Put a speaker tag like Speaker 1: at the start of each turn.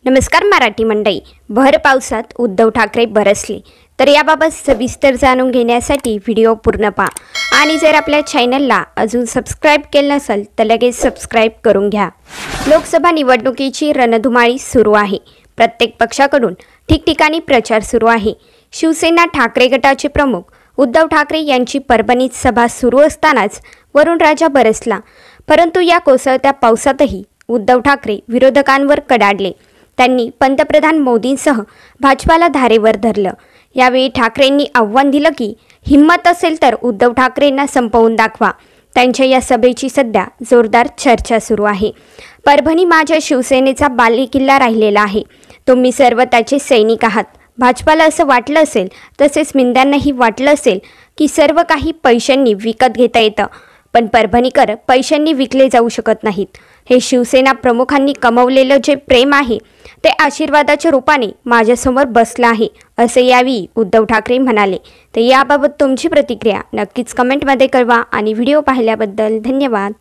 Speaker 1: नमस्कार मराठी मंडळी। भर पावसात उद्धव ठाकरे बरसले, तर याबाबत सविस्तर जाणून घेण्यासाठी व्हिडिओ पूर्ण पहा आणि जर आपल्या चॅनलला अजून सबस्क्राइब केलं नसेल तर लगेच सबस्क्राइब करून घ्या। लोकसभा निवडणुकीची रणधुमाळी सुरू आहे। प्रत्येक पक्षाकडून ठिकठिकाणी प्रचार सुरू आहे। शिवसेना ठाकरे गटाचे प्रमुख उद्धव ठाकरे यांची परभणीत सभा सुरू असतानाच वरुणराजा बरसला, परंतु या कोसळत्या पावसातही उद्धव ठाकरे विरोधकांवर कडाडले। त्यांनी पंतप्रधान मोदींसह भाजपाला धारेवर धरलं। यावेळी ठाकरेंनी आव्हान दिलं की हिम्मत असेल तर उद्धव ठाकरेंना संपवून दाखवा। त्यांच्या या सभेची सध्या जोरदार चर्चा सुरू आहे। परभणी माझ्या शिवसेनेचा बालेकिल्ला राहिलेला आहे। तुम्ही सर्व त्याचे सैनिक आहात। भाजपाला असं वाटलं असेल, तसेच मिंद्यांनाही वाटलं असेल की सर्व काही पैशांनी विकत घेता येतं, पण परभणीकर पैशांनी विकले जाऊ शकत नाहीत। हे शिवसेना प्रमुखांनी कमवलेलं जे प्रेम आहे ते आशीर्वादाच्या रूपाने माझ्यासमोर बसलं आहे, असे यावेळी उद्धव ठाकरे म्हणाले। तर याबाबत तुमची प्रतिक्रिया नक्कीच कमेंटमध्ये कळवा आणि व्हिडिओ पाहिल्याबद्दल धन्यवाद।